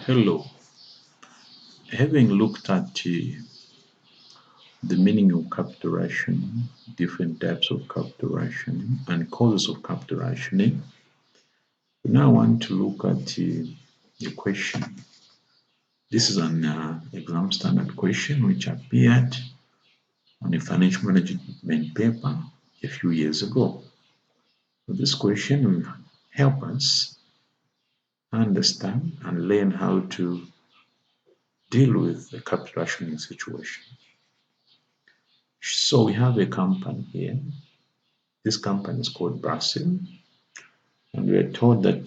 Hello. Having looked at the meaning of capital rationing, different types of capital rationing, and causes of capital rationing, we now want to look at the question. This is an exam standard question which appeared on a financial management paper a few years ago. So this question will help us understand and learn how to deal with the capital rationing situation. So we have a company here. This company is called Brazil, and we are told that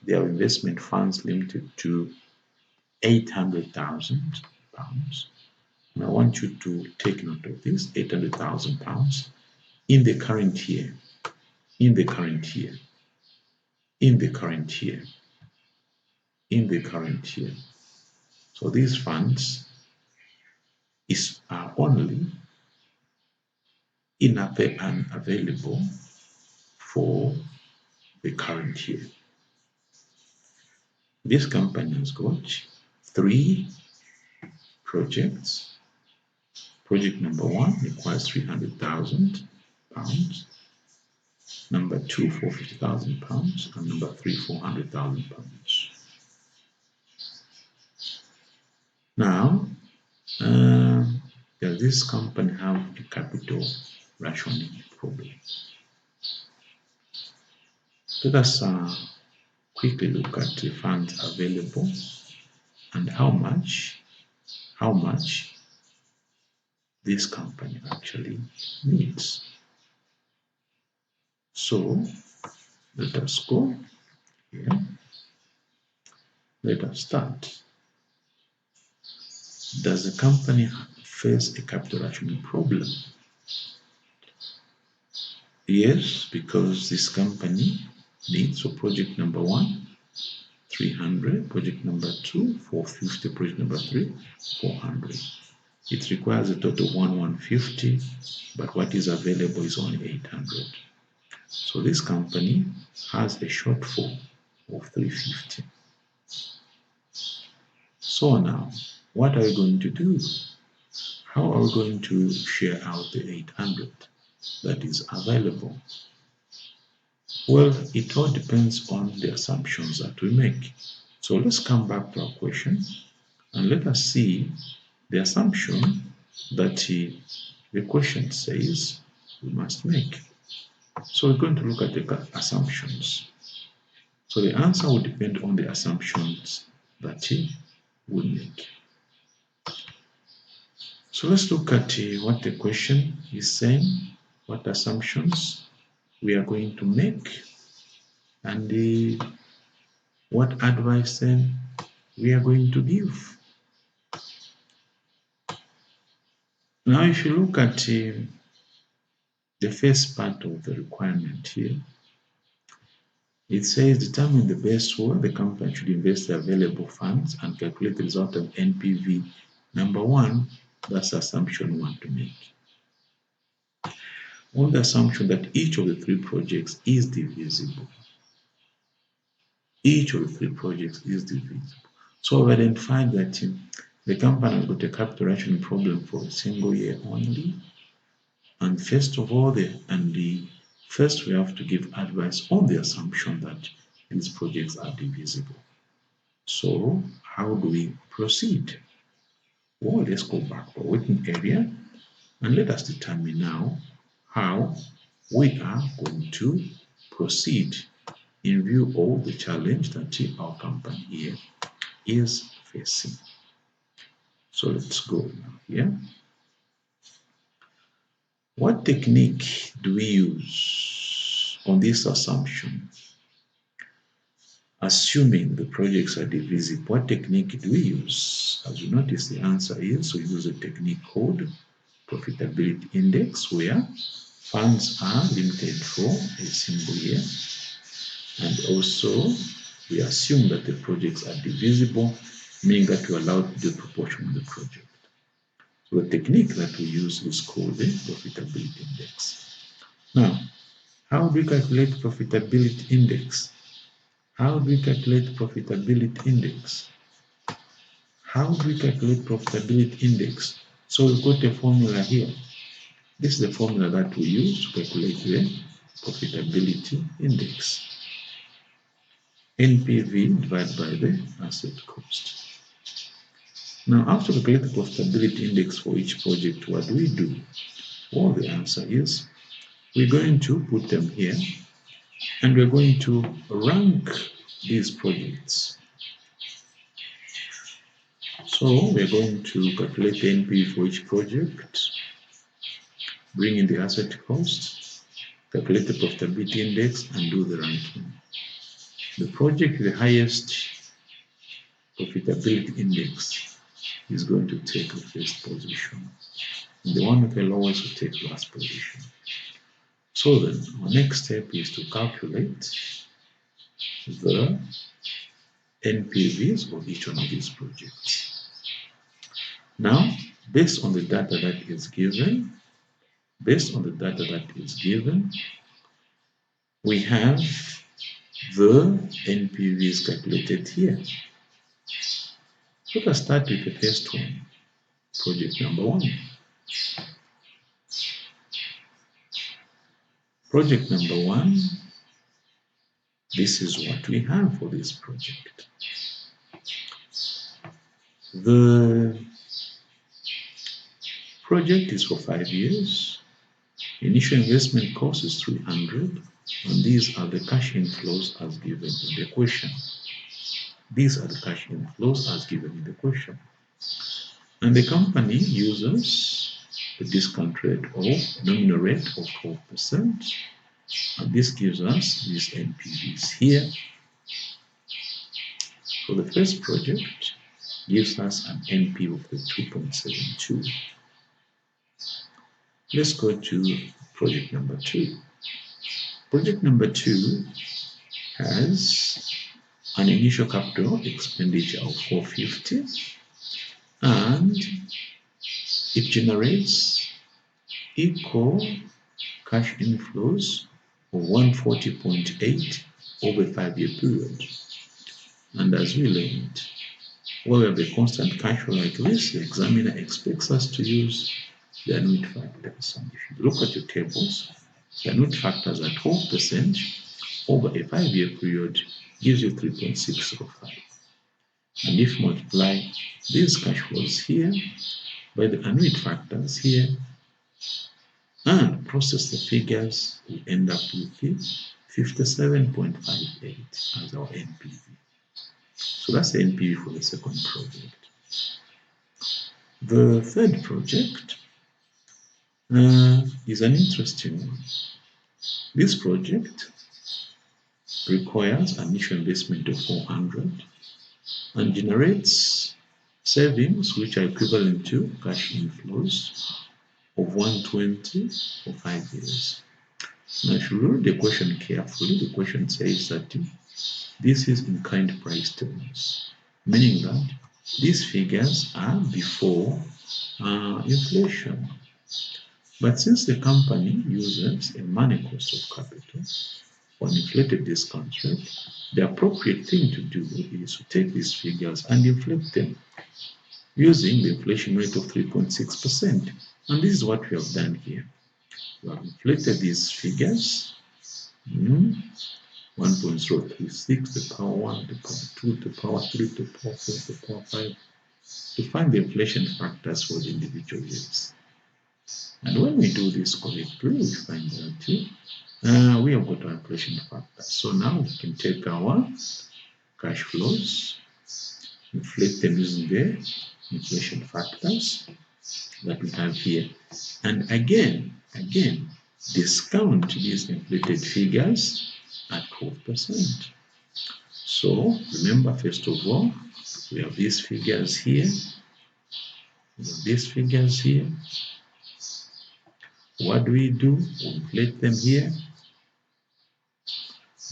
their investment funds limited to £800,000. And I want you to take note of this: £800,000 in the current year, in the current year, in the current year, in the current year. So these funds are only enough and available for the current year. This company has got 3 projects. Project number 1 requires £300,000, number 2 £450,000, and number 3 £400,000. Now, does this company have a capital rationing problem? Let us quickly look at the funds available and how much this company actually needs. So let us go here. Let us start. Does the company face a capital rationing problem? Yes, because this company needs, so project number 1, 300, project number 2, 450, project number 3, 400. It requires a total of 150, but what is available is only 800. So this company has a shortfall of 350. So now, what are we going to do? How are we going to share out the 800 that is available? Well, it all depends on the assumptions that we make. So let's come back to our question and let us see the assumption that the question says we must make. So we're going to look at the assumptions. So the answer will depend on the assumptions that we make. So let's look at what the question is saying, what assumptions we are going to make, and what advice then we are going to give. Now, if you look at the first part of the requirement here, it says determine the best way the company should invest the available funds and calculate the result of NPV. Number 1, that's the assumption we want to make. On the assumption that each of the 3 projects is divisible. Each of the 3 projects is divisible. So we've identified that the company has got a capital rationing problem for a single year only. And first of all, first we have to give advice on the assumption that these projects are divisible. So how do we proceed? Well, let's go back to our working area and let us determine now how we are going to proceed in view of the challenge that our company here is facing. So let's go now here. What technique do we use on this assumption? Assuming the projects are divisible, what technique do we use? As you notice, the answer is we use a technique called profitability index, where funds are limited for a single year, and also we assume that the projects are divisible, meaning that we are allowed to do a proportion of the project. So the technique that we use is called the profitability index. Now, how do we calculate profitability index? How do we calculate profitability index? How do we calculate profitability index? So we've got a formula here. This is the formula that we use to calculate the profitability index. NPV divided by the asset cost. Now, after calculating the profitability index for each project, what do we do? Well, the answer is we're going to put them here and we're going to rank these projects. So we're going to calculate the NPV for each project, bring in the asset cost, calculate the profitability index, and do the ranking. The project with the highest profitability index is going to take the first position, and the one with the lowest will take last position. So then, our next step is to calculate the NPVs of each one of these projects. Now, based on the data that is given, we have the NPVs calculated here. Let us start with the first one, project number 1. Project number 1, this is what we have for this project. The project is for 5 years. Initial investment cost is 300, and these are the cash inflows as given in the question. These are the cash inflows as given in the question. And the company uses the discount rate of nominal rate of 12%, and this gives us these NPVs here. So the first project gives us an NPV of the 2.72. Let's go to project number 2. Project number 2 has an initial capital expenditure of 450, and it generates equal cash inflows of 140.8 over a 5-year period. And as we learned, when we have a constant cash flow like this, the examiner expects us to use the annuity factors. And if you look at your tables, the annuity factors are 12% over a 5-year period gives you 3.605. And if you multiply these cash flows here by the annuity factors here and process the figures, we end up with 57.58 as our NPV. So that's the NPV for the second project. The third project is an interesting one. This project requires an initial investment of 400 and generates savings which are equivalent to cash inflows of 120 for 5 years. Now, if you read the question carefully, the question says that this is in kind price terms, meaning that these figures are before inflation. But since the company uses a money cost of capital or an inflated discount rate, the appropriate thing to do is to take these figures and inflate them using the inflation rate of 3.6%. And this is what we have done here. We have inflated these figures, 1.036, the power 1, the power 2, the power 3, the power 4, the power 5, to find the inflation factors for the individual years. And when we do this correctly, we find that we have got our inflation factors. So now we can take our cash flows, inflate them using the inflation factors that we have here, and again discount these inflated figures at 12%. So remember, first of all, we have these figures here, What do? We inflate them here.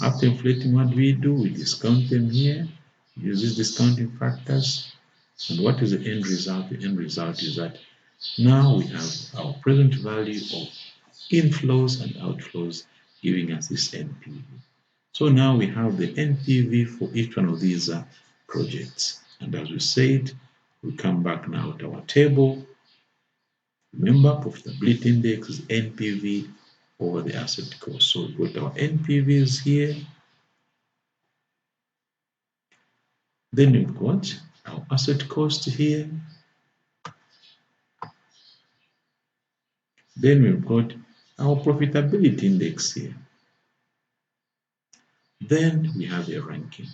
After inflating, what do? We discount them here, use these discounting factors. And what is the end result? The end result is that now we have our present value of inflows and outflows giving us this NPV. So now we have the NPV for each one of these projects. And as we said, We come back now to our table. Remember, profitability index is NPV over the asset cost. So we've got our NPVs here. Then we've got our asset cost here. Then we've got our profitability index here. Then we have a ranking.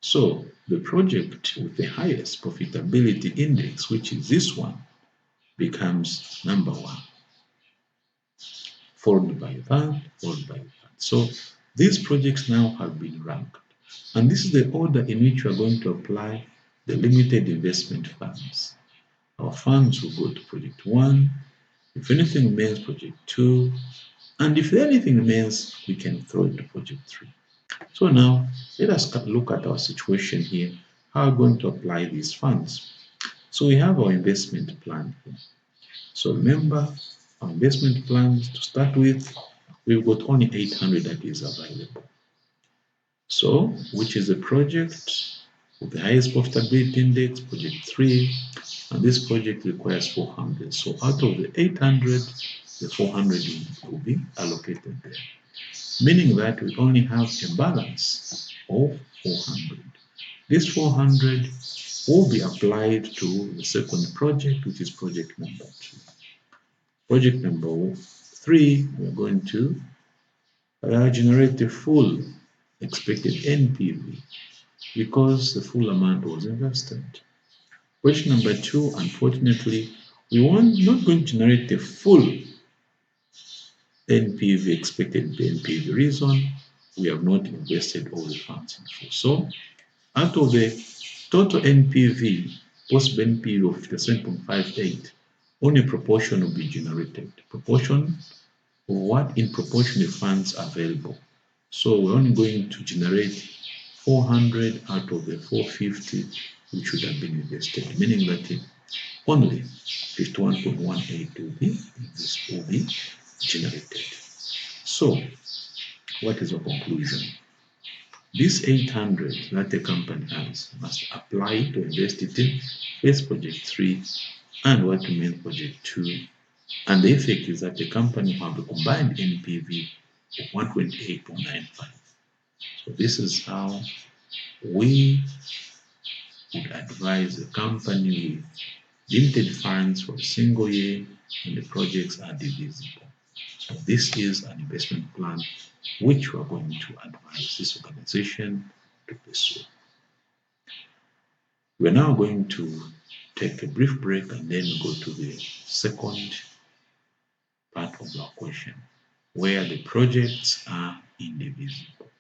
So the project with the highest profitability index, which is this one, becomes number one, followed by that, followed by that. So these projects now have been ranked. And this is the order in which we are going to apply the limited investment funds. Our funds will go to project 1. If anything remains, project 2. And if anything remains, we can throw it to project 3. So now, let us look at our situation here. How are we going to apply these funds? So we have our investment plan here. So remember, our investment plans to start with, we've got only 800 that is available. So, which is the project with the highest profitability index, project 3, and this project requires 400. So out of the 800, the 400 will be allocated there, meaning that we only have a balance of 400. This 400 will be applied to the second project, which is project number 2. Project number 3, we're going to generate the full expected NPV because the full amount was invested. Project number 2, unfortunately, we are not going to generate the full NPV, expected NPV. Reason, we have not invested all the funds in full. So, out of the total NPV, possible NPV of 57.58, only a proportion will be generated. Proportion of what? In proportion of funds available. So we're only going to generate 400 out of the 450 which should have been invested, meaning that only 51.18 will be generated. So what is the conclusion? This 800 that the company has must apply to invest it in first project 3 and what remains project 2. And the effect is that the company will have a combined NPV of 128.95. So this is how we would advise the company with limited funds for a single year when the projects are divisible. So this is an investment plan which we are going to advise this organization to pursue. We are now going to take a brief break and then go to the second part of our question, where the projects are indivisible.